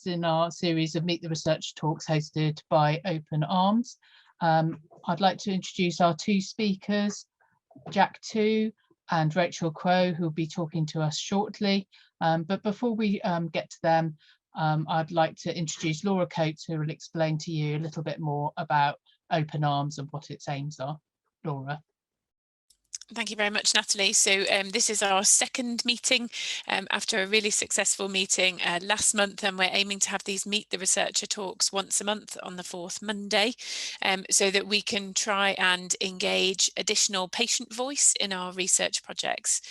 in our series of Meet the Researcher talks hosted by OPENARMS. I'd like to introduce our two speakers, Jack Tu and Rachel Crow, who will be talking to us shortly. But before we get to them, I'd like to introduce Laura Coates, who will explain to you a little bit more about OPENARMS and what its aims are. Laura. Thank you very much, Natalie. So this is our second meeting after a really successful meeting last month, and we're aiming to have these Meet the Researcher talks once a month on the fourth Monday, so that we can try and engage additional patient voice in our research projects.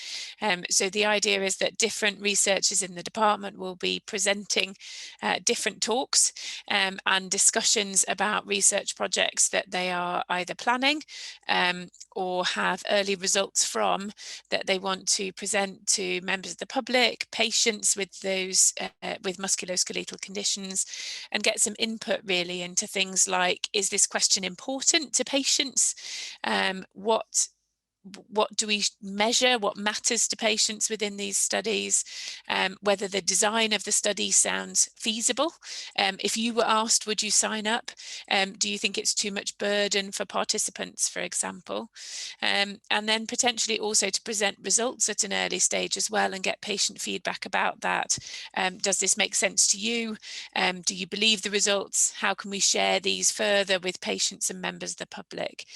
So the idea is that different researchers in the department will be presenting different talks and discussions about research projects that they are either planning or have early results from, that they want to present to members of the public, patients with those with musculoskeletal conditions, and get some input really into things like, is this question important to patients? What do we measure? What matters to patients within these studies? Whether the design of the study sounds feasible. If you were asked, would you sign up? Do you think it's too much burden for participants, for example? And then potentially also to present results at an early stage as well and get patient feedback about that. Does this make sense to you? Do you believe the results? How can we share these further with patients and members of the public?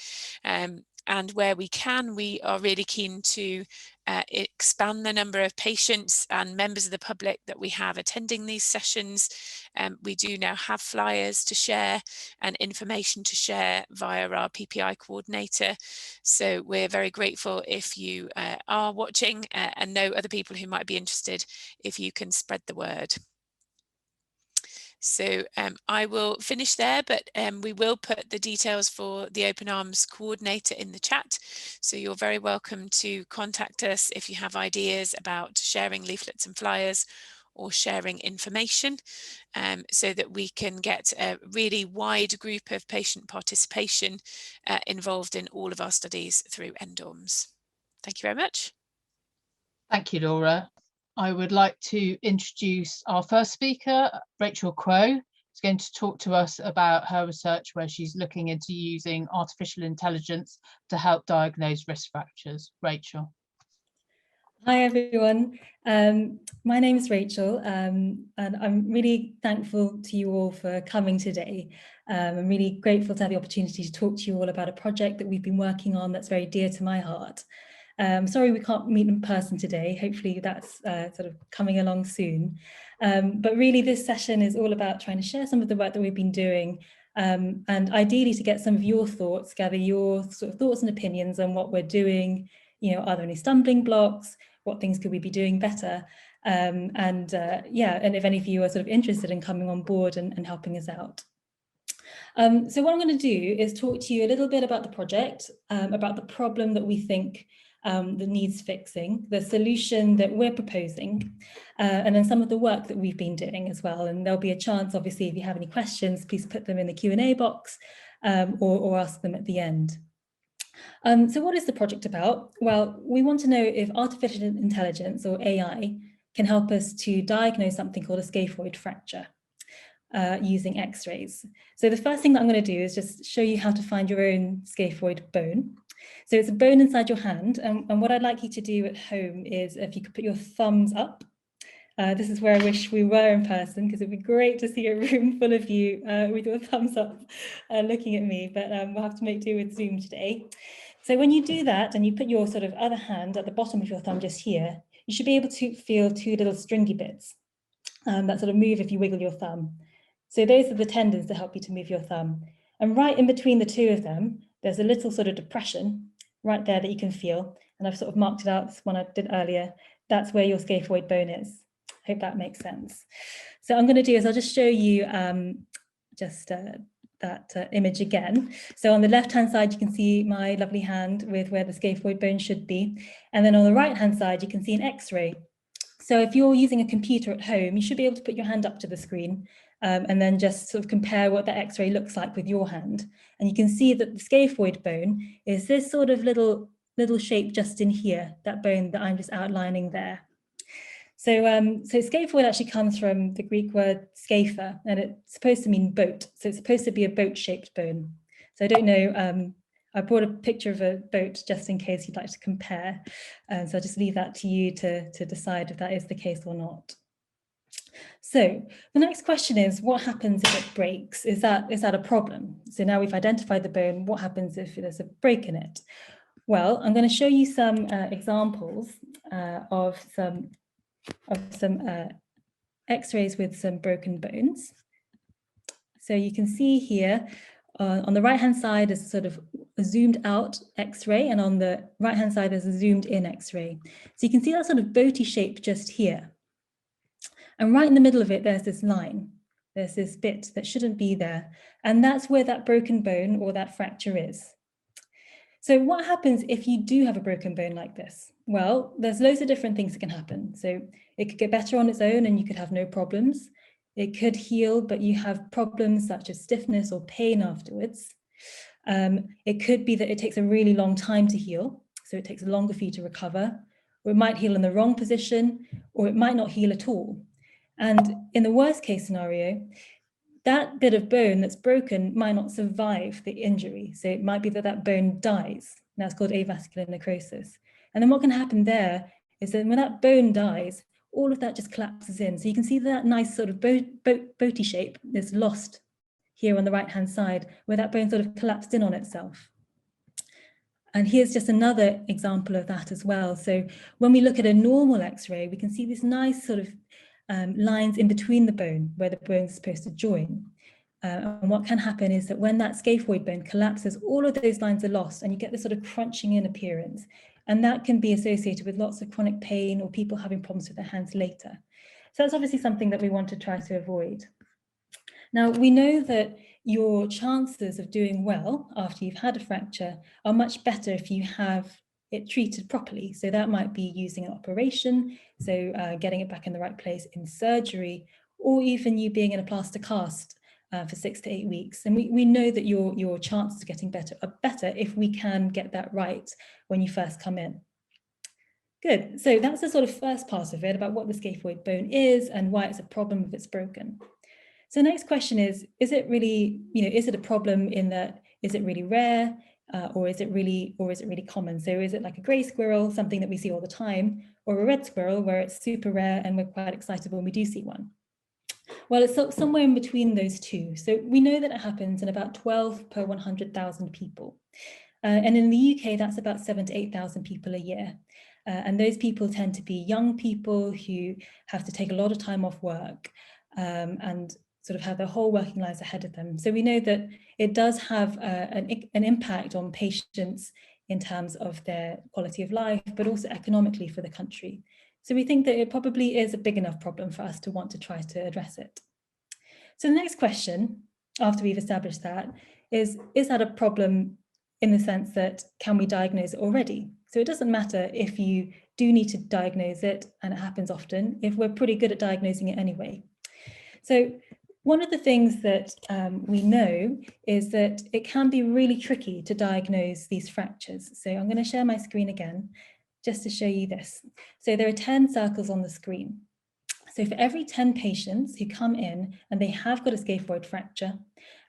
And where we can, we are really keen to expand the number of patients and members of the public that we have attending these sessions. We do now have flyers to share and information to share via our PPI coordinator. So we're very grateful if you are watching and know other people who might be interested, if you can spread the word. So I will finish there, but we will put the details for the OPENARMS coordinator in the chat. So you're very welcome to contact us if you have ideas about sharing leaflets and flyers or sharing information, so that we can get a really wide group of patient participation involved in all of our studies through NDORMS. Thank you very much. Thank you, Laura. I would like to introduce our first speaker, Rachel Crow, who's going to talk to us about her research where she's looking into using artificial intelligence to help diagnose risk fractures. Rachel. Hi everyone, my name is Rachel, and I'm really thankful to you all for coming today. I'm really grateful to have the opportunity to talk to you all about a project that we've been working on that's very dear to my heart. Sorry we can't meet in person today, hopefully that's sort of coming along soon. But really this session is all about trying to share some of the work that we've been doing, and ideally to get some of your thoughts, gather your sort of thoughts and opinions on what we're doing. You know, are there any stumbling blocks? What things could we be doing better? Yeah, and if any of you are sort of interested in coming on board and helping us out. So what I'm going to do is talk to you a little bit about the project, about the problem that we think that needs fixing, the solution that we're proposing, and then some of the work that we've been doing as well. And there'll be a chance, obviously, if you have any questions, please put them in the Q&A box or ask them at the end. So what is the project about? Well, we want to know if artificial intelligence, or AI, can help us to diagnose something called a scaphoid fracture using X-rays. So the first thing that I'm going to do is just show you how to find your own scaphoid bone. So it's a bone inside your hand, and what I'd like you to do at home is if you could put your thumbs up. This is where I wish we were in person, because it'd be great to see a room full of you with your thumbs up looking at me, but we'll have to make do with Zoom today. So when you do that and you put your sort of other hand at the bottom of your thumb just here, you should be able to feel two little stringy bits that sort of move if you wiggle your thumb. So those are the tendons that help you to move your thumb. And right in between the two of them, there's a little sort of depression right there that you can feel. And I've sort of marked it out, this one I did earlier. That's where your scaphoid bone is. Hope that makes sense. So I'm going to do is I'll just show you that image again. So on the left-hand side, you can see my lovely hand with where the scaphoid bone should be. And then on the right-hand side, you can see an X-ray. So if you're using a computer at home, you should be able to put your hand up to the screen and then just sort of compare what the X-ray looks like with your hand. And you can see that the scaphoid bone is this sort of little shape just in here, that bone that I'm just outlining there. So scaphoid actually comes from the Greek word scapha, and it's supposed to mean boat. So it's supposed to be a boat-shaped bone. So I don't know, I brought a picture of a boat just in case you'd like to compare. So I'll just leave that to you to decide if that is the case or not. So the next question is, what happens if it breaks? Is that a problem? So now we've identified the bone, what happens if there's a break in it? Well, I'm going to show you some examples of some x-rays with some broken bones. So you can see here on the right hand side is sort of a zoomed out x-ray, and on the right hand side is a zoomed in x-ray. So you can see that sort of boaty shape just here. And right in the middle of it, there's this line. There's this bit that shouldn't be there. And that's where that broken bone or that fracture is. So what happens if you do have a broken bone like this? Well, there's loads of different things that can happen. So it could get better on its own and you could have no problems. It could heal, but you have problems such as stiffness or pain afterwards. It could be that it takes a really long time to heal. So it takes longer for you to recover, or it might heal in the wrong position, or it might not heal at all. And in the worst case scenario, that bit of bone that's broken might not survive the injury. So it might be that that bone dies. That's called avascular necrosis. And then what can happen there is that when that bone dies, all of that just collapses in. So you can see that nice sort of boaty shape is lost here on the right-hand side, where that bone sort of collapsed in on itself. And here's just another example of that as well. So when we look at a normal X-ray, we can see this nice sort of lines in between the bone where the bone is supposed to join. And what can happen is that when that scaphoid bone collapses, all of those lines are lost and you get this sort of crunching in appearance. And that can be associated with lots of chronic pain or people having problems with their hands later. So that's obviously something that we want to try to avoid. Now, we know that your chances of doing well after you've had a fracture are much better if you have it treated properly. So that might be using an operation, so getting it back in the right place in surgery, or even you being in a plaster cast for 6 to 8 weeks. And we know that your chances of getting better are better if we can get that right when you first come in. Good, so that's the sort of first part of it about what the scaphoid bone is and why it's a problem if it's broken. So the next question is it really, is it a problem in that, is it really rare? Or is it really common? So is it like a grey squirrel, something that we see all the time, or a red squirrel where it's super rare and we're quite excited when we do see one? Well, it's somewhere in between those two. So we know that it happens in about 12 per 100,000 people. And in the UK, that's about 7,000 to 8,000 people a year. And those people tend to be young people who have to take a lot of time off work and sort of have their whole working lives ahead of them. So we know that it does have an impact on patients in terms of their quality of life, but also economically for the country. So we think that it probably is a big enough problem for us to want to try to address it. So the next question, after we've established that, is that a problem in the sense that can we diagnose it already? So it doesn't matter if you do need to diagnose it, and it happens often, if we're pretty good at diagnosing it anyway. So one of the things that we know is that it can be really tricky to diagnose these fractures. So I'm going to share my screen again, just to show you this. So there are 10 circles on the screen. So for every 10 patients who come in and they have got a scaphoid fracture,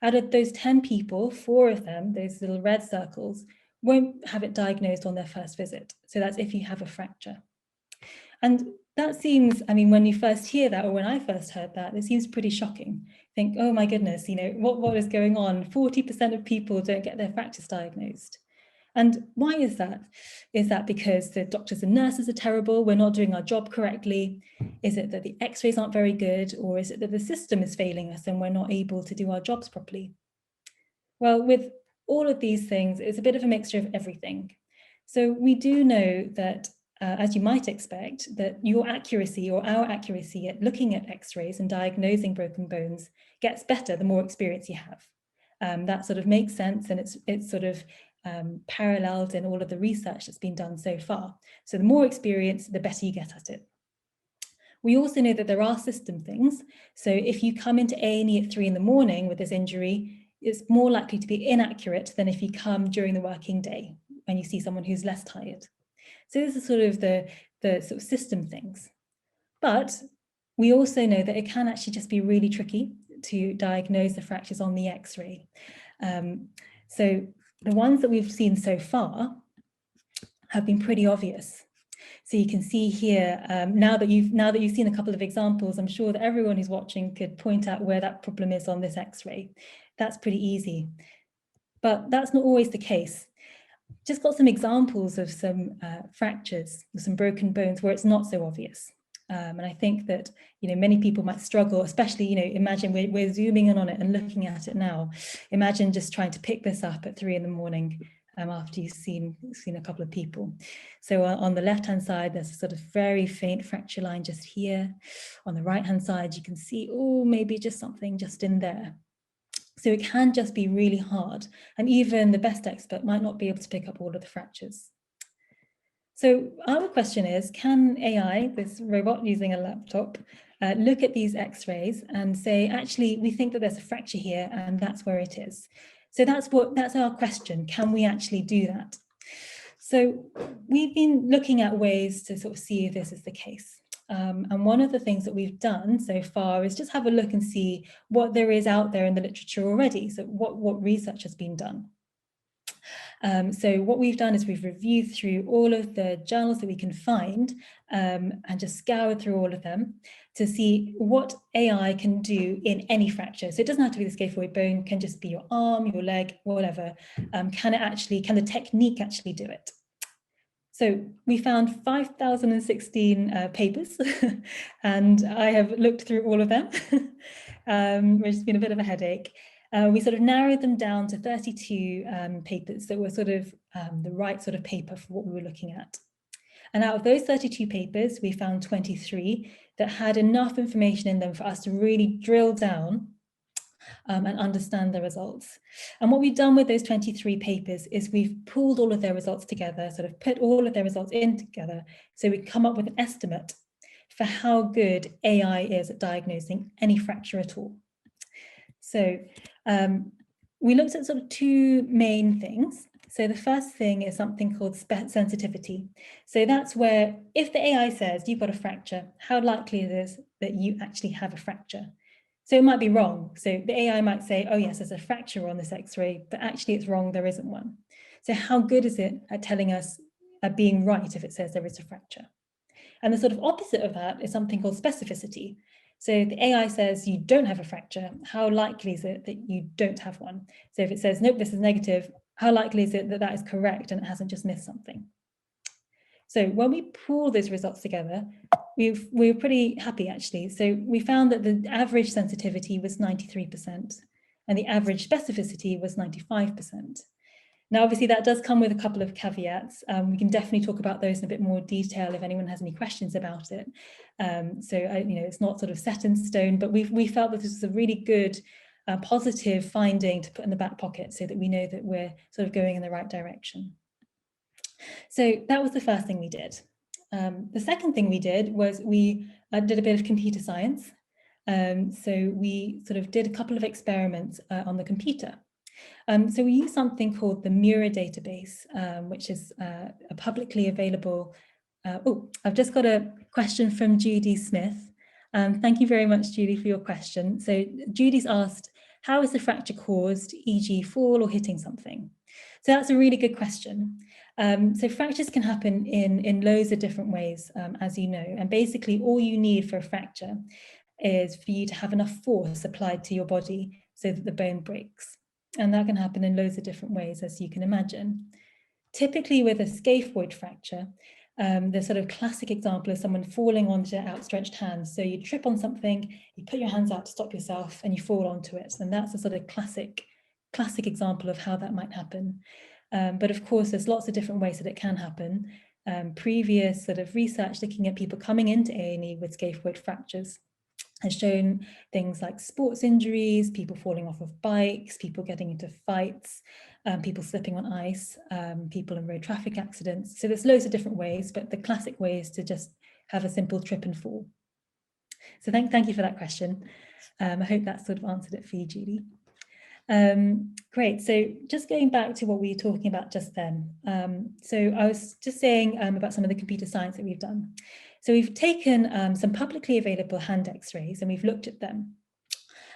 out of those 10 people, 4 of them, those little red circles, won't have it diagnosed on their first visit. So that's if you have a fracture. And that seems, I mean, when you first hear that, or when I first heard that, it seems pretty shocking. Think, oh my goodness, what is going on? 40% of people don't get their fractures diagnosed. And why is that? Is that because the doctors and nurses are terrible? We're not doing our job correctly? Is it that the x-rays aren't very good? Or is it that the system is failing us and we're not able to do our jobs properly? Well, with all of these things, it's a bit of a mixture of everything. So we do know that, as you might expect, that your accuracy or our accuracy at looking at x-rays and diagnosing broken bones gets better the more experience you have. That sort of makes sense, and it's sort of paralleled in all of the research that's been done so far. So the more experience, the better you get at it. We also know that there are system things. So if you come into A&E at 3 in the morning with this injury, it's more likely to be inaccurate than if you come during the working day when you see someone who's less tired. So this is sort of the sort of system things. But we also know that it can actually just be really tricky to diagnose the fractures on the X-ray. So the ones that we've seen so far have been pretty obvious. So you can see here, now that you've seen a couple of examples, I'm sure that everyone who's watching could point out where that problem is on this X-ray. That's pretty easy. But that's not always the case. Just got some examples of some fractures, some broken bones where it's not so obvious. And I think that, many people might struggle, especially, imagine we're zooming in on it and looking at it now. Imagine just trying to pick this up at 3 in the morning after you've seen a couple of people. So on the left-hand side, there's a sort of very faint fracture line just here. On the right-hand side, you can see, oh, maybe just something just in there. So it can just be really hard. And even the best expert might not be able to pick up all of the fractures. So our question is, can AI, this robot using a laptop, look at these X-rays and say, actually, we think that there's a fracture here and that's where it is. So that's our question. Can we actually do that? So we've been looking at ways to sort of see if this is the case. And one of the things that we've done so far is just have a look and see what there is out there in the literature already. So what research has been done. So what we've done is we've reviewed through all of the journals that we can find and just scoured through all of them to see what AI can do in any fracture. So it doesn't have to be the scaphoid bone, can just be your arm, your leg, whatever. Can the technique actually do it? So we found 5,016 papers and I have looked through all of them, which has been a bit of a headache. We sort of narrowed them down to 32 papers that were sort of the right sort of paper for what we were looking at. And out of those 32 papers, we found 23 that had enough information in them for us to really drill down and understand the results. And what we've done with those 23 papers is we've pooled all of their results together, sort of put all of their results in together, so we come up with an estimate for how good AI is at diagnosing any fracture at all. So we looked at sort of two main things. So the first thing is something called sensitivity. So that's where if the AI says you've got a fracture, how likely it is that you actually have a fracture. So it might be wrong. So the AI might say, oh yes, there's a fracture on this X-ray, but actually it's wrong, there isn't one. So how good is it at telling us, at being right if it says there is a fracture? And the sort of opposite of that is something called specificity. So the AI says you don't have a fracture, how likely is it that you don't have one? So if it says, nope, this is negative, how likely is it that that is correct and it hasn't just missed something? So when we pool those results together, we were pretty happy actually. So we found that the average sensitivity was 93% and the average specificity was 95%. Now, obviously that does come with a couple of caveats. We can definitely talk about those in a bit more detail if anyone has any questions about it. It's not sort of set in stone, but we felt that this was a really good positive finding to put in the back pocket so that we know that we're sort of going in the right direction. So that was the first thing we did. The second thing we did was we did a bit of computer science. So we sort of did a couple of experiments on the computer. So we use something called the Mura database, which is a publicly available. I've just got a question from Judy Smith. Thank you very much, Judy, for your question. So Judy's asked, how is the fracture caused, e.g. fall or hitting something? So that's a really good question. So fractures can happen in loads of different ways, as you know, and basically all you need for a fracture is for you to have enough force applied to your body so that the bone breaks. And that can happen in loads of different ways, as you can imagine. Typically with a scaphoid fracture, the sort of classic example is someone falling onto outstretched hands. So you trip on something, you put your hands out to stop yourself and you fall onto it. And that's a sort of classic example of how that might happen. But of course, there's lots of different ways that it can happen. Previous sort of research looking at people coming into A&E with scaphoid fractures has shown things like sports injuries, people falling off of bikes, people getting into fights, people slipping on ice, people in road traffic accidents. So there's loads of different ways, but the classic way is to just have a simple trip and fall. So thank you for that question. I hope that sort of answered it for you, Judy. Great, so just going back to what we were talking about just then. So I was just saying about some of the computer science that we've done. So we've taken some publicly available hand x-rays and we've looked at them.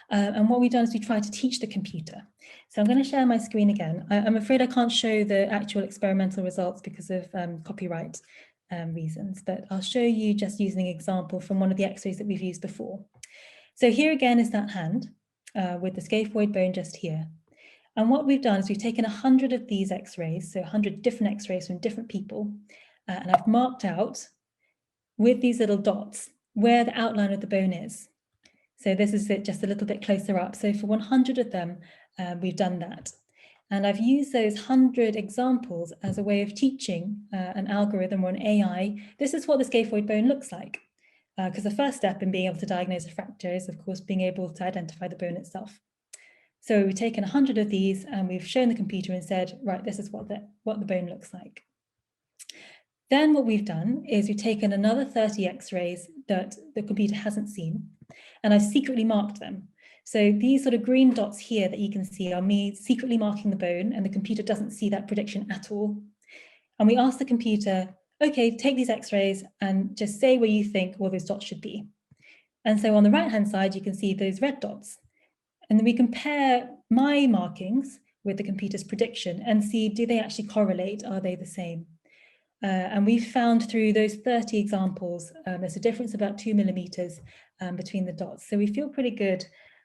And what we've done is we tried to teach the computer. So I'm going to share my screen again. I'm afraid I can't show the actual experimental results because of copyright reasons, but I'll show you just using an example from one of the x-rays that we've used before. So here again is that hand with the scaphoid bone just here. And what we've done is we've taken 100 of these x-rays, so 100 different x-rays from different people, and I've marked out with these little dots where the outline of the bone is. So this is it just a little bit closer up. So for 100 of them, we've done that. And I've used those 100 examples as a way of teaching an algorithm or an AI. This is what the scaphoid bone looks like. Because the first step in being able to diagnose a fracture is, of course, being able to identify the bone itself. So we've taken 100 of these and we've shown the computer and said, right, this is what the bone looks like. Then what we've done is we've taken another 30 x-rays that the computer hasn't seen, and I've secretly marked them. So these sort of green dots here that you can see are me secretly marking the bone, and the computer doesn't see that prediction at all. And we asked the computer, okay, take these x-rays and just say where you think all those dots should be. And so on the right-hand side, you can see those red dots. And then we compare my markings with the computer's prediction and see, do they actually correlate? Are they the same? And we found through those 30 examples, there's a difference about 2 millimeters between the dots. So we feel pretty good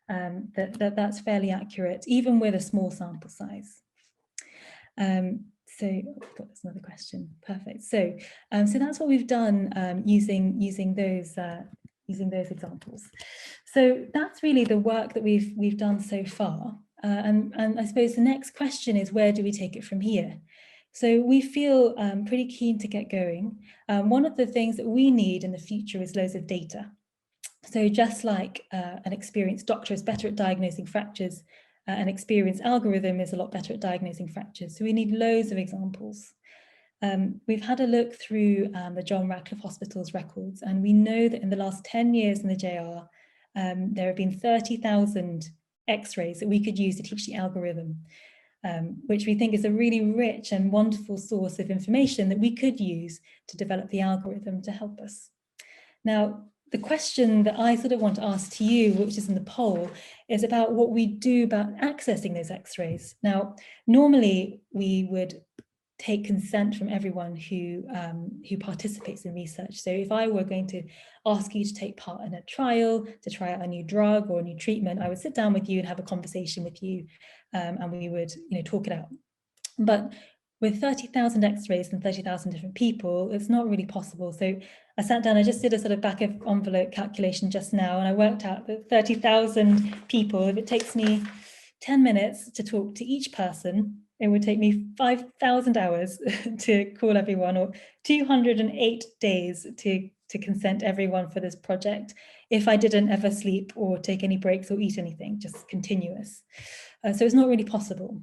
that's fairly accurate, even with a small sample size. So that's another question. Perfect. So that's what we've done using those examples. So that's really the work that we've done so far. And I suppose the next question is, where do we take it from here? So we feel pretty keen to get going. One of the things that we need in the future is loads of data. So just like an experienced doctor is better at diagnosing fractures, an experienced algorithm is a lot better at diagnosing fractures. So we need loads of examples. We've had a look through the John Radcliffe Hospital's records, and we know that in the last 10 years in the JR, there have been 30,000 x-rays that we could use to teach the algorithm. Which we think is a really rich and wonderful source of information that we could use to develop the algorithm to help us. Now, the question that I sort of want to ask to you, which is in the poll, is about what we do about accessing those x-rays. Now, normally we would take consent from everyone who participates in research. So if I were going to ask you to take part in a trial, to try out a new drug or a new treatment, I would sit down with you and have a conversation with you, and we would talk it out. But with 30,000 x-rays and 30,000 different people, it's not really possible. So I sat down, I just did a sort of back of envelope calculation just now, and I worked out that 30,000 people, if it takes me 10 minutes to talk to each person, it would take me 5,000 hours to call everyone, or 208 days to consent everyone for this project if I didn't ever sleep or take any breaks or eat anything, just continuous. So it's not really possible.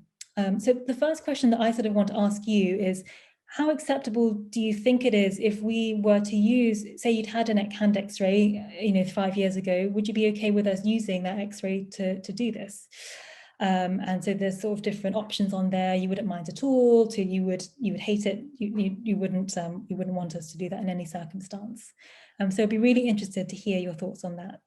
So the first question that I sort of want to ask you is, how acceptable do you think it is if we were to use, say you'd had a hand x-ray 5 years ago, would you be okay with us using that x-ray to do this? And so there's sort of different options on there. You wouldn't mind at all, to you would hate it. You wouldn't want us to do that in any circumstance. So I'd be really interested to hear your thoughts on that.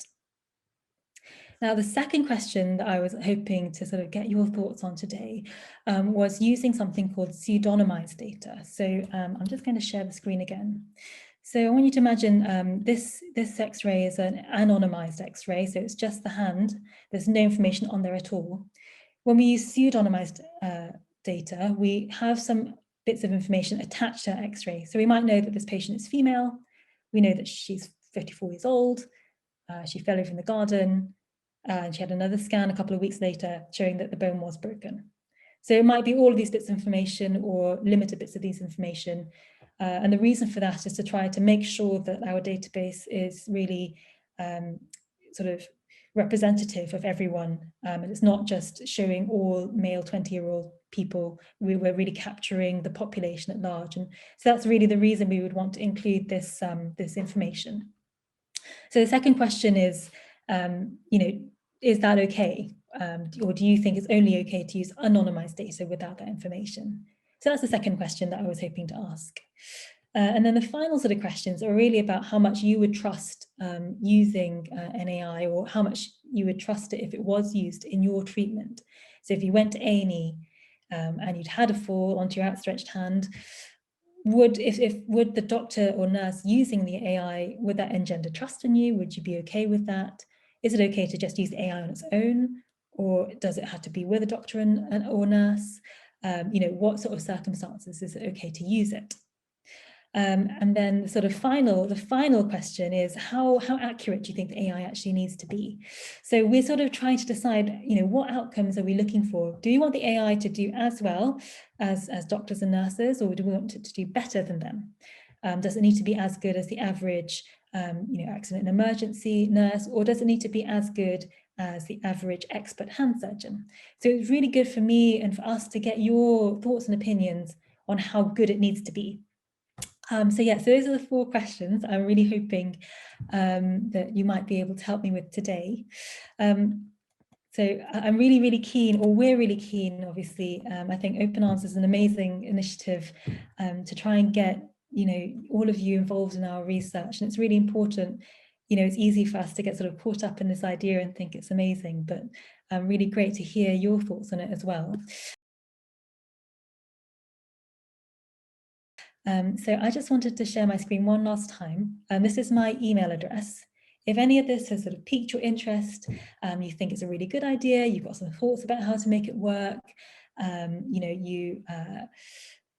Now, the second question that I was hoping to sort of get your thoughts on today was using something called pseudonymized data. So I'm just going to share the screen again. So I want you to imagine this X-ray is an anonymized X-ray, so it's just the hand. There's no information on there at all. When we use pseudonymized data, we have some bits of information attached to X-ray. So we might know that this patient is female. We know that she's 54 years old. She fell over in the garden. And she had another scan a couple of weeks later showing that the bone was broken. So it might be all of these bits of information or limited bits of these information. And the reason for that is to try to make sure that our database is really sort of representative of everyone. And it's not just showing all male 20-year-old people. We're really capturing the population at large. And so that's really the reason we would want to include this, this information. So the second question is, is that okay? Or do you think it's only okay to use anonymized data without that information? So that's the second question that I was hoping to ask. And then the final sort of questions are really about how much you would trust using an AI, or how much you would trust it if it was used in your treatment. So if you went to A&E and you'd had a fall onto your outstretched hand, would the doctor or nurse using the AI, would that engender trust in you? Would you be okay with that? Is it okay to just use the AI on its own, or does it have to be with a doctor or nurse? You know, what sort of circumstances is it okay to use it? And then the final question is how accurate do you think the AI actually needs to be? So we're sort of trying to decide, you know, what outcomes are we looking for? Do we want the AI to do as well as doctors and nurses, or do we want it to do better than them? Does it need to be as good as the average, you know, accident and emergency nurse, or does it need to be as good as the average expert hand surgeon? So it's really good for me and for us to get your thoughts and opinions on how good it needs to be. So yeah, so those are the 4 questions I'm really hoping that you might be able to help me with today. So I'm really, really keen, or we're really keen, obviously. I think OpenArms is an amazing initiative to try and get, you know, all of you involved in our research. And it's really important, you know, it's easy for us to get sort of caught up in this idea and think it's amazing, but really great to hear your thoughts on it as well. So I just wanted to share my screen one last time. This is my email address. If any of this has sort of piqued your interest, you think it's a really good idea, you've got some thoughts about how to make it work, you know,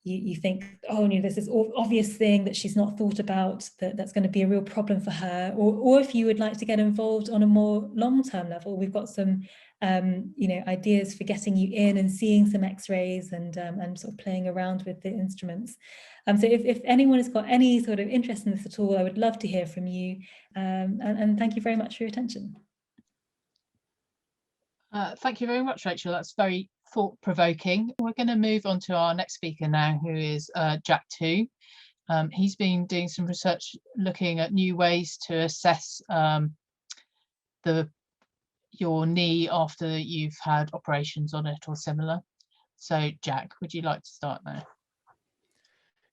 you think, oh, you know, there's this obvious thing that she's not thought about that's going to be a real problem for her, or if you would like to get involved on a more long-term level, we've got some you know, ideas for getting you in and seeing some x-rays and sort of playing around with the instruments. So if anyone has got any sort of interest in this at all, I would love to hear from you. And thank you very much for your attention. Thank you very much, Rachel. That's very thought-provoking. We're going to move on to our next speaker now, who is Jack Tu. He's been doing some research looking at new ways to assess your knee after you've had operations on it or similar. So Jack, would you like to start now?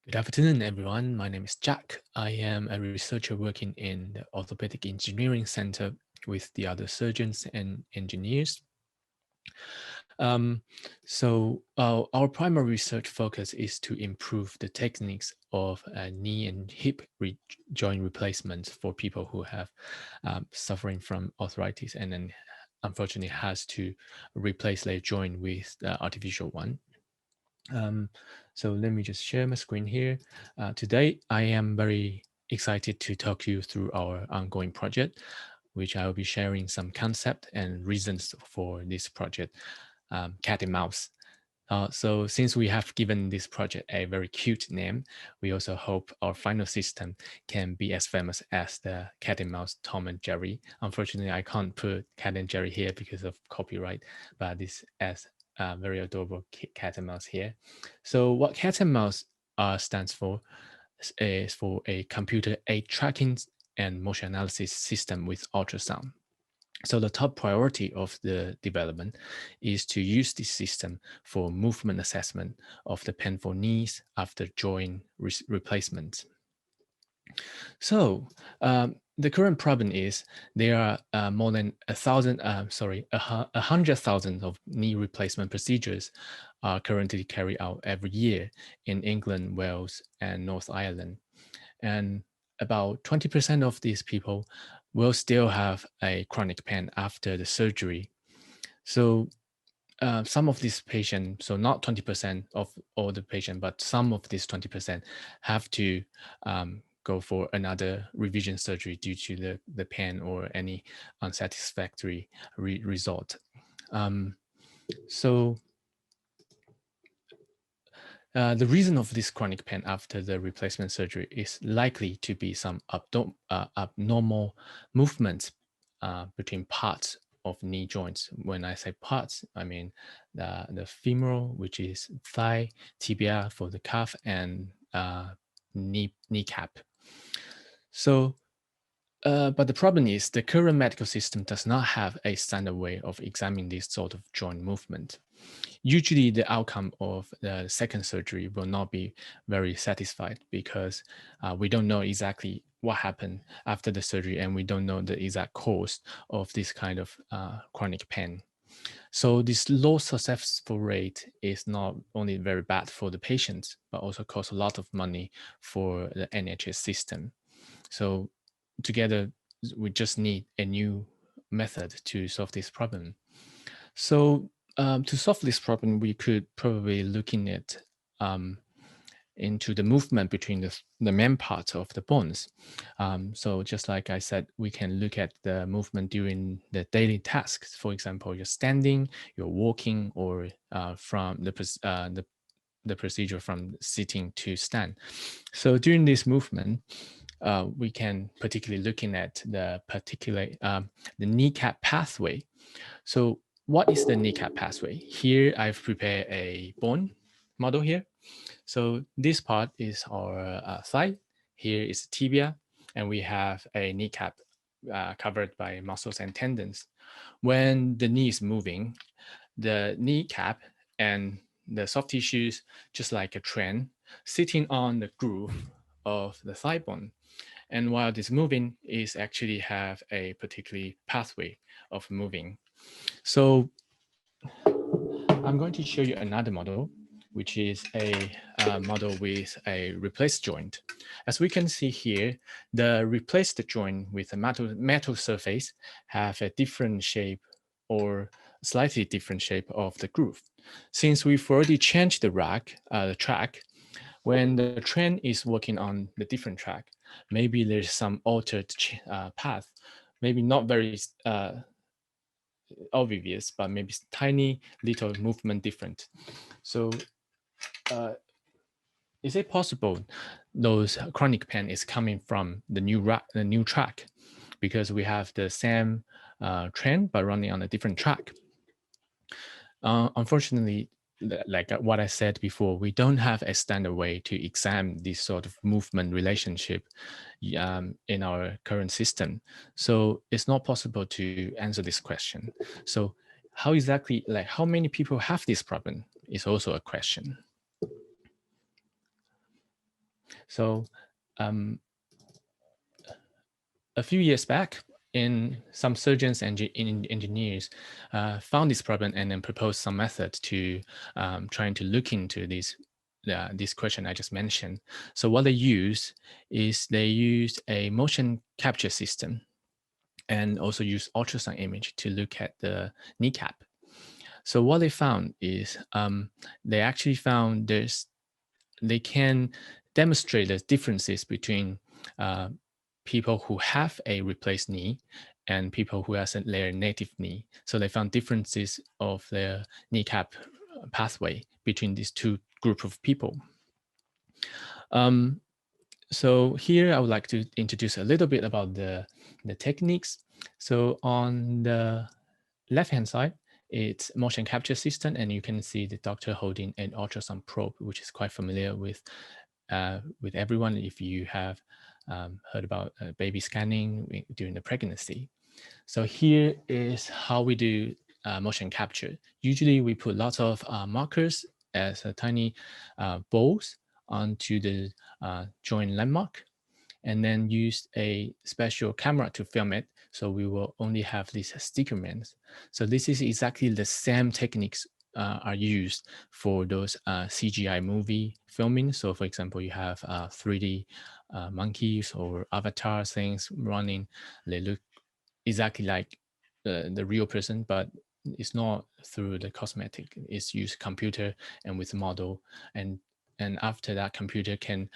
Good afternoon, everyone. My name is Jack. I am a researcher working in the Orthopaedic Engineering Center with the other surgeons and engineers. So our primary research focus is to improve the techniques of knee and hip joint replacements for people who have suffering from arthritis and then unfortunately has to replace their joint with the artificial one. So let me just share my screen here. Today, I am very excited to talk you through our ongoing project, which I will be sharing some concept and reasons for this project, cat and mouse. So since we have given this project a very cute name, we also hope our final system can be as famous as the cat and mouse Tom and Jerry. Unfortunately, I can't put cat and Jerry here because of copyright, but this as very adorable cat and mouse here. So what cat and mouse stands for is for a computer-aided tracking and motion analysis system with ultrasound. So the top priority of the development is to use this system for movement assessment of the painful knees after joint replacement. So the current problem is there are more than 100,000 of knee replacement procedures are currently carried out every year in England, Wales, and North Ireland. And about 20% of these people will still have a chronic pain after the surgery. So some of these patients, so not 20% of all the patients, but some of these 20% have to go for another revision surgery due to the pain or any unsatisfactory result. The reason of this chronic pain after the replacement surgery is likely to be some abnormal movements between parts of knee joints. When I say parts, I mean the femoral, which is thigh, tibia for the calf, and kneecap. So, but the problem is the current medical system does not have a standard way of examining this sort of joint movement. Usually the outcome of the second surgery will not be very satisfied because we don't know exactly what happened after the surgery, and we don't know the exact cause of this kind of chronic pain. So this low successful rate is not only very bad for the patients, but also costs a lot of money for the NHS system. So together, we just need a new method to solve this problem. So to solve this problem, we could probably looking at into the movement between the main parts of the bones. So just like I said, we can look at the movement during the daily tasks. For example, you're standing, you're walking, or from the procedure from sitting to stand. So during this movement, we can particularly looking at the kneecap pathway. So what is the kneecap pathway? Here I've prepared a bone model here. So this part is our thigh. Here is tibia, and we have a kneecap covered by muscles and tendons. When the knee is moving, the kneecap and the soft tissues, just like a train, sitting on the groove of the thigh bone. And while this moving is actually have a particular pathway of moving. So I'm going to show you another model, which is a model with a replaced joint. As we can see here, the replaced joint with a metal surface have a different shape or slightly different shape of the groove. Since we've already changed the track, when the train is working on the different track, maybe there's some altered path, maybe not very obvious, but maybe tiny little movement different. So is it possible those chronic pain is coming from the new track, because we have the same train but running on a different track? Unfortunately, like what I said before, we don't have a standard way to examine this sort of movement relationship in our current system. So it's not possible to answer this question. So how exactly, like how many people have this problem is also a question. So a few years back, some surgeons and engineers found this problem and then proposed some method to trying to look into this question I just mentioned. So what they use is they use a motion capture system and also use ultrasound image to look at the kneecap. So what they found is they actually found they can demonstrate the differences between people who have a replaced knee and people who has their native knee. So they found differences of their kneecap pathway between these two group of people. So here I would like to introduce a little bit about the techniques. So on the left-hand side, it's motion capture system, and you can see the doctor holding an ultrasound probe, which is quite familiar with everyone if you have heard about baby scanning during the pregnancy. So here is how we do motion capture. Usually we put lots of markers as tiny balls onto the joint landmark, and then use a special camera to film it. So we will only have these sticker mans. So this is exactly the same techniques are used for those CGI movie filming. So for example, you have 3D monkeys or avatar things running. They look exactly like the real person, but it's not through the cosmetic. It's used computer and with model, and after that computer can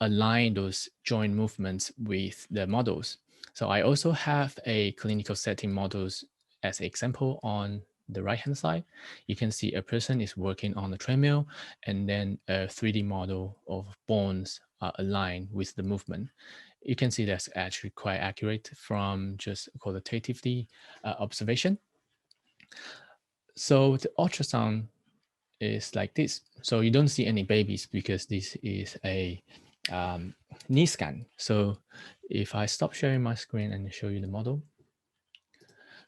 align those joint movements with the models. So I also have a clinical setting models as an example on the right hand side. You can see a person is working on the treadmill, and then a 3D model of bones are aligned with the movement. You can see that's actually quite accurate from just qualitatively observation. So the ultrasound is like this. So you don't see any babies because this is a knee scan. So if I stop sharing my screen and show you the model.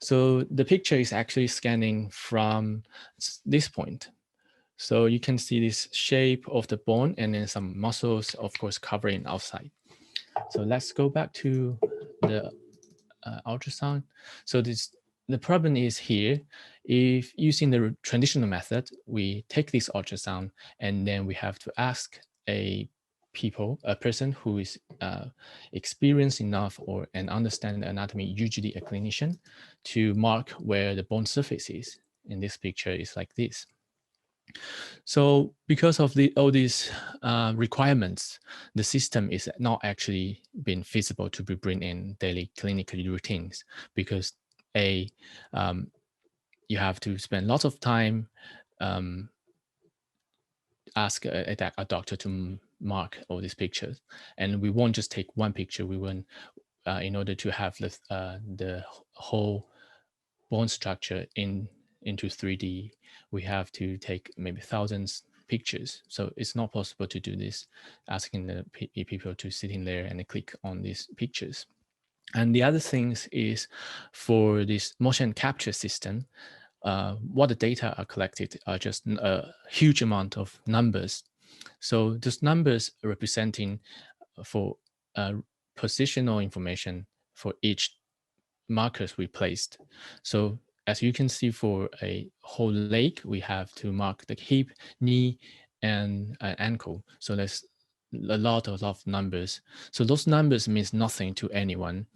So the picture is actually scanning from this point. So you can see this shape of the bone and then some muscles, of course, covering outside. So let's go back to the ultrasound. So the problem is here, if using the traditional method, we take this ultrasound and then we have to ask a person who is experienced enough and understand anatomy, usually a clinician, to mark where the bone surface is. In this picture, is like this. So because of all these requirements, the system is not actually been feasible to be bring in daily clinical routines because you have to spend lots of time ask a doctor to mark all these pictures, and we won't just take one picture. We want in order to have the whole bone structure into 3D, we have to take maybe thousands pictures. So it's not possible to do this, asking the people to sit in there and click on these pictures. And the other things is for this motion capture system, what the data are collected are just a huge amount of numbers. So those numbers representing for positional information for each markers we placed. So as you can see, for a whole leg, we have to mark the hip, knee, and ankle. So there's a lot of numbers. So those numbers means nothing to anyone.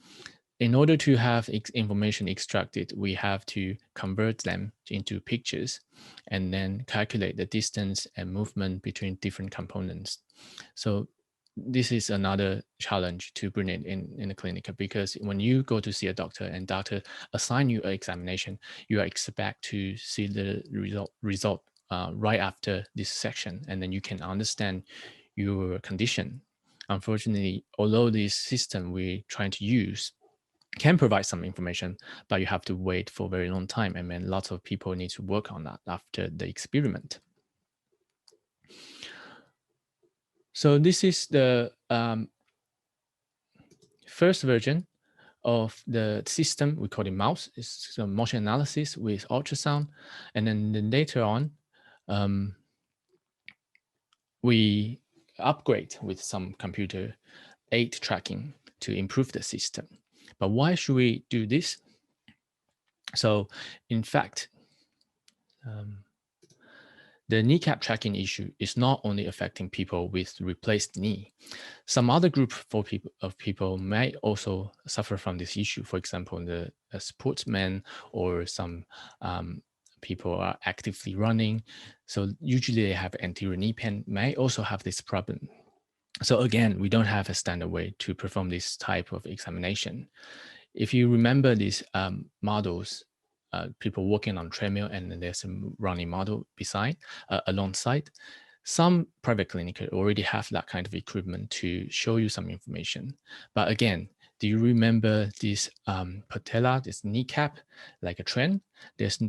In order to have information extracted, we have to convert them into pictures and then calculate the distance and movement between different components. So this is another challenge to bring it in the clinic, because when you go to see a doctor and doctor assign you an examination, you expect to see the result right after this section, and then you can understand your condition. Unfortunately, although this system we're trying to use can provide some information, but you have to wait for a very long time, and then lots of people need to work on that after the experiment. So this is the first version of the system. We call it MOUSE. It's a motion analysis with ultrasound. And then later on, we upgrade with some computer aid tracking to improve the system. But why should we do this? So in fact, the kneecap tracking issue is not only affecting people with replaced knee. Some other group of people may also suffer from this issue. For example, the sportsmen or some people are actively running. So usually they have anterior knee pain, may also have this problem. So again, we don't have a standard way to perform this type of examination. If you remember these models, people walking on treadmill, and then there's a running model beside, alongside. Some private clinics already have that kind of equipment to show you some information. But again, do you remember this patella, this kneecap, like a trend? There's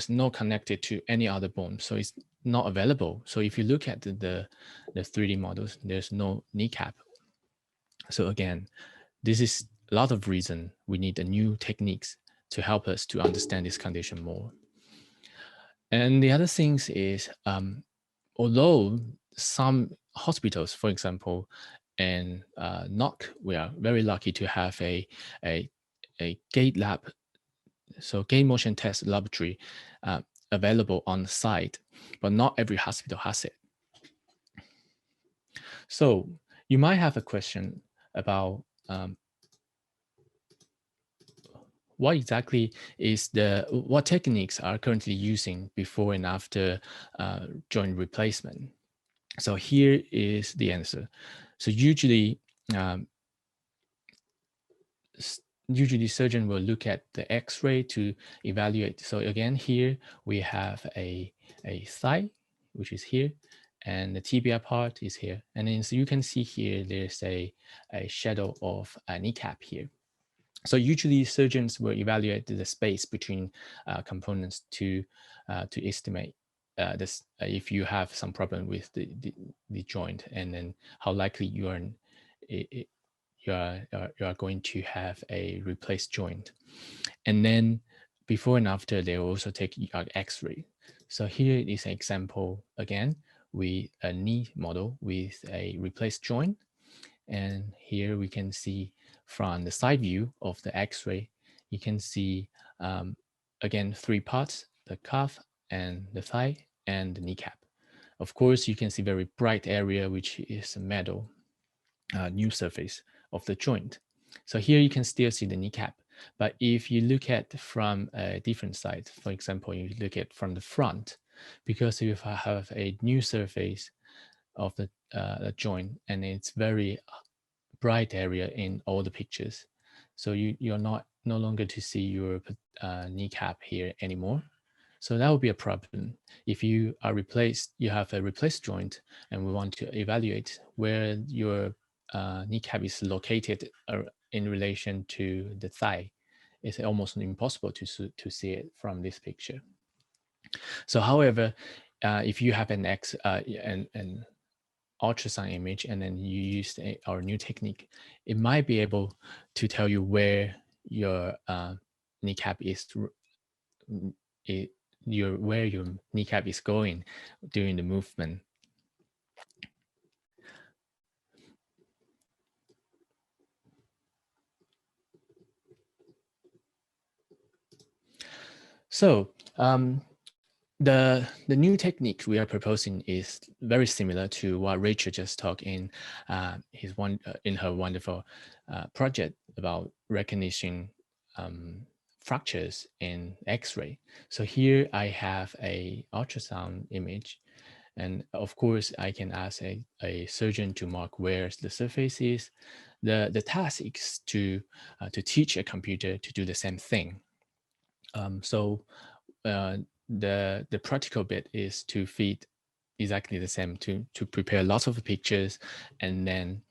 no connected to any other bone, so it's not available. So if you look at the 3D models, there's no kneecap. So again, this is a lot of reason we need a new techniques to help us to understand this condition more. And the other things is, although some hospitals, for example, in NOC, we are very lucky to have a gait lab, so gait motion test laboratory available on site, but not every hospital has it. So you might have a question about what exactly is what techniques are currently using before and after joint replacement? So here is the answer. So usually surgeon will look at the X-ray to evaluate. So again, here we have a thigh, which is here, and the tibia part is here. And then so you can see here, there's a shadow of a kneecap here. So usually surgeons will evaluate the space between components to estimate this if you have some problem with the joint, and then how likely you you are going to have a replaced joint. And then before and after, they will also take X-ray. So here is an example again with a knee model with a replaced joint. And here we can see from the side view of the X-ray, you can see again 3 parts: the calf and the thigh and the kneecap. Of course, you can see very bright area, which is a metal new surface of the joint. So here you can still see the kneecap. But if you look at from a different side, for example, you look at from the front, because if I have a new surface of the joint and it's very bright area in all the pictures, so you're no longer to see your kneecap here anymore. So that would be a problem. If you are replaced, you have a replaced joint, and we want to evaluate where your kneecap is located in relation to the thigh. It's almost impossible to see it from this picture. So, however, if you have an ultrasound image and then you use our new technique, it might be able to tell you where your kneecap is. Where your kneecap is going during the movement. So the new technique we are proposing is very similar to what Rachel just talked in her wonderful project about recognition fractures in X-ray. So here I have a ultrasound image, and of course I can ask a surgeon to mark where the surface is. The task is to teach a computer to do the same thing. The practical bit is to feed exactly the same, to prepare lots of pictures and then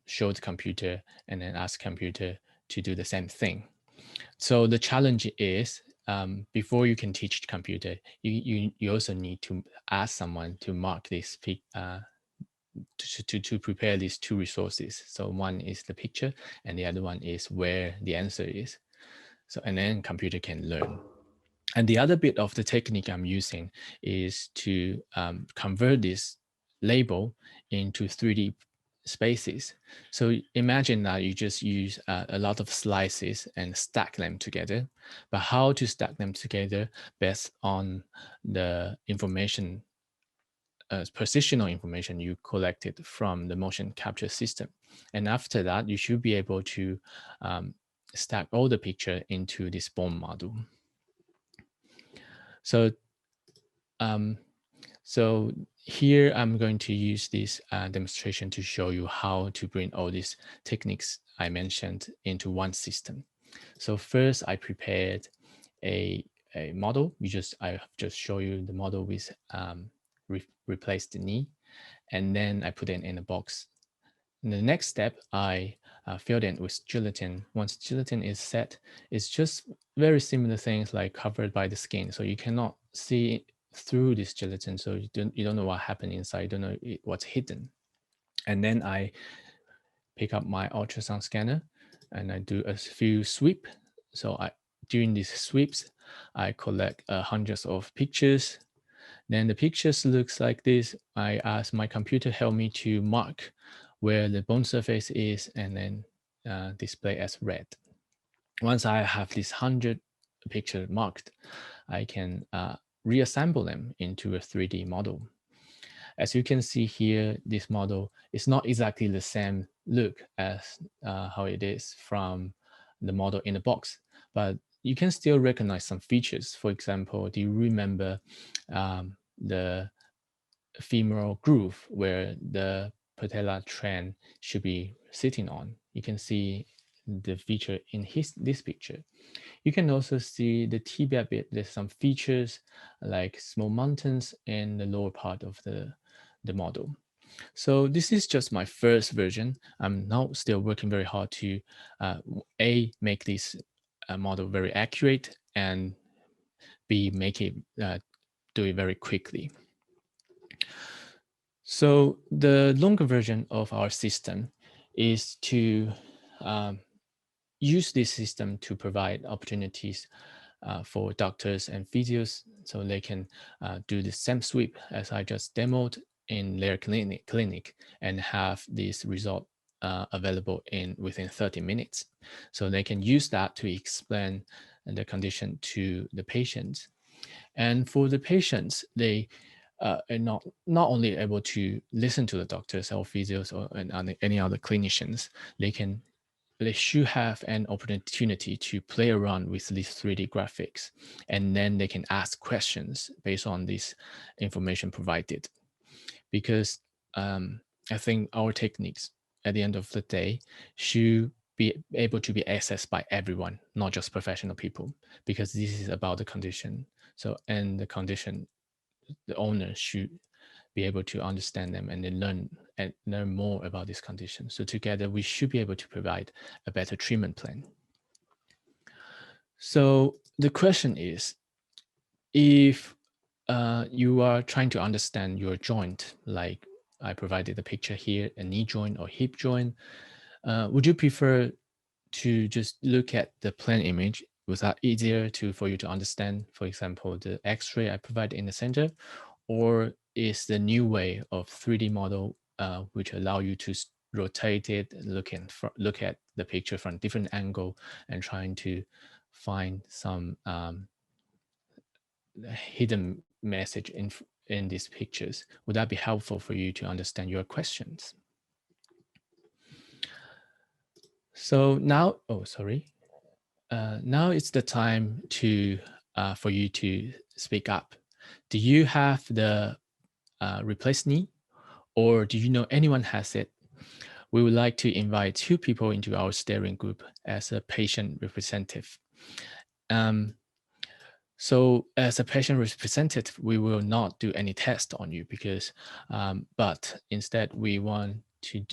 show the computer and then ask computer to do the same thing. So the challenge is before you can teach the computer, you also need to ask someone to mark this to prepare these 2 resources. So one is the picture and the other one is where the answer is. So, and then computer can learn. And the other bit of the technique I'm using is to convert this label into 3D spaces. So imagine that you just use a lot of slices and stack them together, but how to stack them together based on the information, positional information you collected from the motion capture system. And after that, you should be able to stack all the picture into this bone model. So, so here I'm going to use this demonstration to show you how to bring all these techniques I mentioned into one system. So first I prepared a model. I have just show you the model with replaced the knee, and then I put it in a box. In the next step, I filled in with gelatin. Once gelatin is set, it's just very similar things like covered by the skin. So you cannot see through this gelatin. So you don't know what happened inside. You don't know what's hidden. And then I pick up my ultrasound scanner and I do a few sweep. So during these sweeps, I collect hundreds of pictures. Then the pictures looks like this. I ask my computer help me to mark where the bone surface is and then display as red. Once I have this 100 picture marked, I can reassemble them into a 3D model. As you can see here, this model is not exactly the same look as how it is from the model in the box, but you can still recognize some features. For example, do you remember the femoral groove where the patella trend should be sitting on? You can see the feature in this picture. You can also see the tibia bit. There's some features like small mountains in the lower part of the model. So this is just my first version. I'm now still working very hard to make this model very accurate, and B, make it do it very quickly. So the longer version of our system is to use this system to provide opportunities for doctors and physios, so they can do the SEM sweep as I just demoed in their clinic and have this result available within 30 minutes. So they can use that to explain the condition to the patients. And for the patients, they are not only able to listen to the doctors or physios or any other clinicians, they should have an opportunity to play around with these 3D graphics, and then they can ask questions based on this information provided. Because I think our techniques at the end of the day should be able to be accessed by everyone, not just professional people, because this is about the condition. So, and the condition, the owner should be able to understand them and then learn more about this condition. So together we should be able to provide a better treatment plan. So the question is, if you are trying to understand your joint, like I provided the picture here, a knee joint or hip joint, would you prefer to just look at the plain image? Was that easier for you to understand, for example, the X-ray I provided in the center? Or is the new way of 3D model, which allow you to rotate it, look at the picture from different angle and trying to find some hidden message in these pictures? Would that be helpful for you to understand your questions? So now, now it's the time for you to speak up. Do you have the replaced knee, or do you know anyone has it? We would like to invite 2 people into our steering group as a patient representative. So as a patient representative, we will not do any test on you because, but instead we want to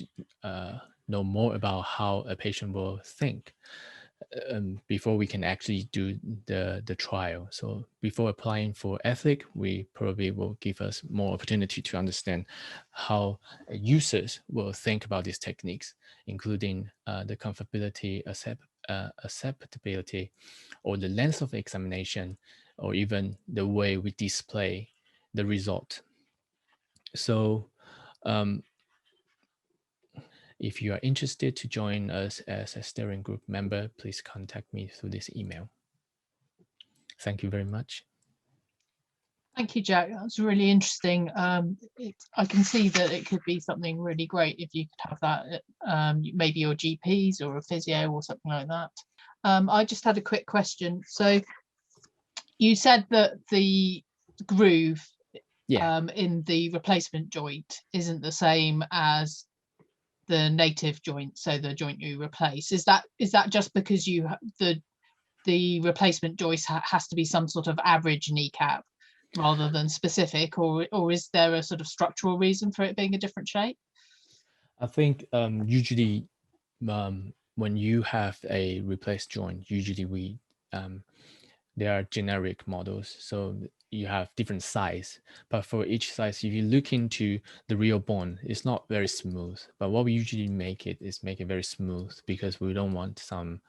know more about how a patient will think before we can actually do the trial. So before applying for ethic, we probably will give us more opportunity to understand how users will think about these techniques, including the comfortability, acceptability, or the length of the examination, or even the way we display the result. So if you are interested to join us as a steering group member, please contact me through this email. Thank you very much. Thank you, Jack. That's really interesting. I can see that it could be something really great if you could have that at maybe your GPs or a physio or something like that. I just had a quick question. So you said that the groove in the replacement joint isn't the same as the native joint, so the joint you replace. Is that just because you the replacement joist has to be some sort of average kneecap rather than specific, or is there a sort of structural reason for it being a different shape? I think usually when you have a replaced joint, usually there are generic models, so you have different size, but for each size, if you look into the real bone, it's not very smooth. But what we usually make it very smooth because we don't want some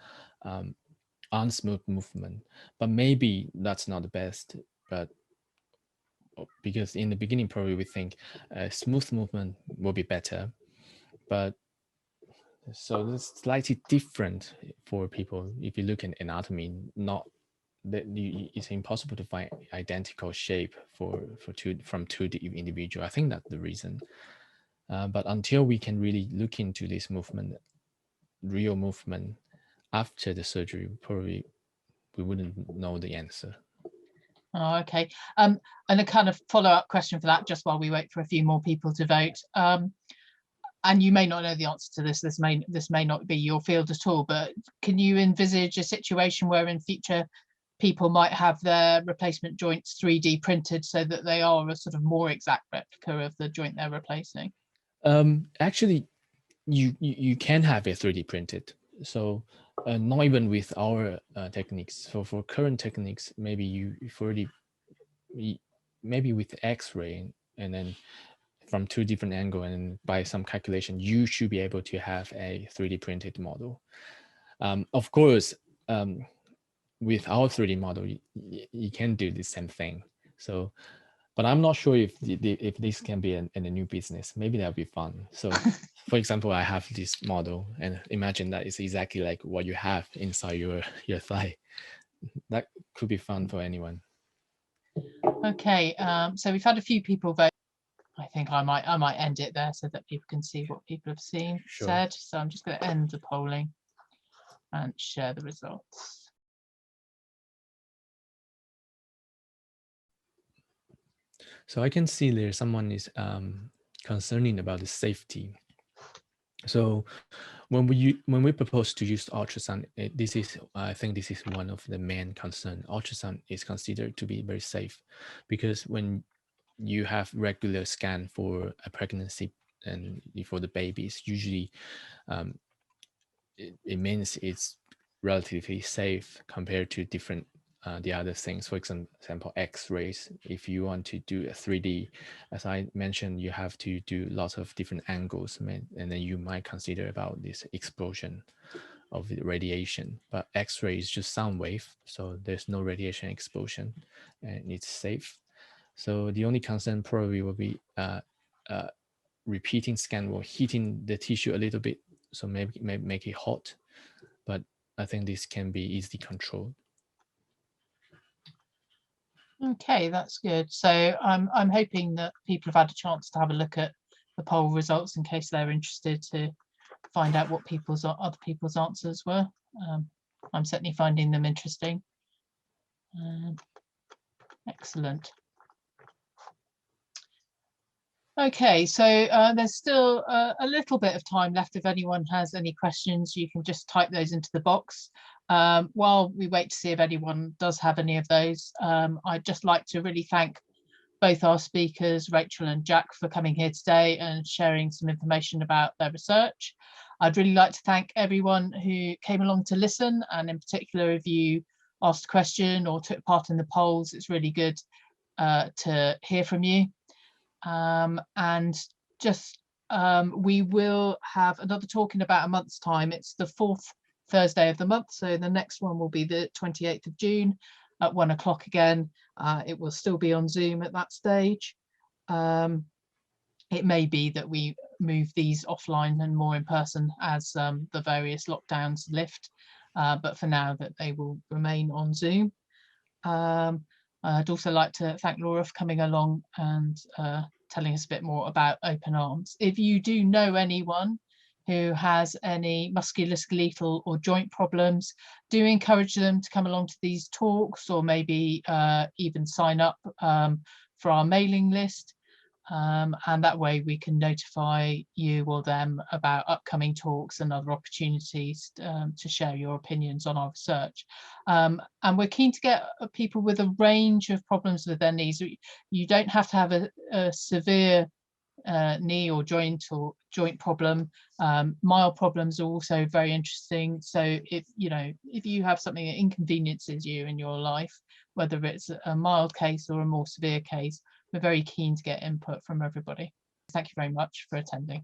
unsmooth movement. But maybe that's not the best, but because in the beginning probably we think smooth movement will be better, but so it's slightly different for people. If you look at anatomy, it's impossible to find identical shape from two individual. I think that's the reason. But until we can really look into this movement, real movement after the surgery, probably we wouldn't know the answer. Oh, okay. And a kind of follow-up question for that, just while we wait for a few more people to vote. And you may not know the answer to this. This may not be your field at all. But can you envisage a situation where in future people might have their replacement joints 3D printed so that they are a sort of more exact replica of the joint they're replacing? Actually, you can have it 3D printed. So not even with our techniques. So for current techniques, maybe maybe with X-ray, and then from 2 different angles, and by some calculation, you should be able to have a 3D printed model. Of course, with our 3D model, you can do the same thing. So, but I'm not sure if this can be in a new business. Maybe that'll be fun. So, for example, I have this model, and imagine that it's exactly like what you have inside your thigh. That could be fun for anyone. Okay, so we've had a few people vote. I think I might end it there so that people can see what people have said. So I'm just going to end the polling and share the results. So I can see there someone is concerning about the safety. So when we propose to use ultrasound, I think this is one of the main concern. Ultrasound is considered to be very safe because when you have regular scan for a pregnancy and for the babies, usually it means it's relatively safe compared to different the other things. For example, X-rays. If you want to do a 3D, as I mentioned, you have to do lots of different angles, and then you might consider about this explosion of the radiation. But X-ray is just sound wave, so there's no radiation explosion, and it's safe. So the only concern probably will be repeating scan or heating the tissue a little bit, so maybe make it hot. But I think this can be easily controlled. Okay, that's good. So I'm hoping that people have had a chance to have a look at the poll results in case they're interested to find out what other people's answers were. I'm certainly finding them interesting. Excellent. Okay, so there's still a little bit of time left. If anyone has any questions, you can just type those into the box. While we wait to see if anyone does have any of those, I'd just like to really thank both our speakers, Rachel and Jack, for coming here today and sharing some information about their research. I'd really like to thank everyone who came along to listen, and in particular, if you asked a question or took part in the polls, it's really good to hear from you. And just we will have another talk in about a month's time. It's the 4th Thursday of the month, so the next one will be the 28th of June at 1 o'clock again. It will still be on Zoom at that stage. It may be that we move these offline and more in person as the various lockdowns lift, but for now that they will remain on Zoom. I'd also like to thank Laura for coming along and telling us a bit more about OPENARMS. If you do know anyone who has any musculoskeletal or joint problems, do encourage them to come along to these talks, or maybe even sign up for our mailing list. And that way we can notify you or them about upcoming talks and other opportunities to share your opinions on our research. And we're keen to get people with a range of problems with their knees. You don't have to have a severe knee or joint problem. Mild problems are also very interesting. So if you have something that inconveniences you in your life, whether it's a mild case or a more severe case, we're very keen to get input from everybody. Thank you very much for attending.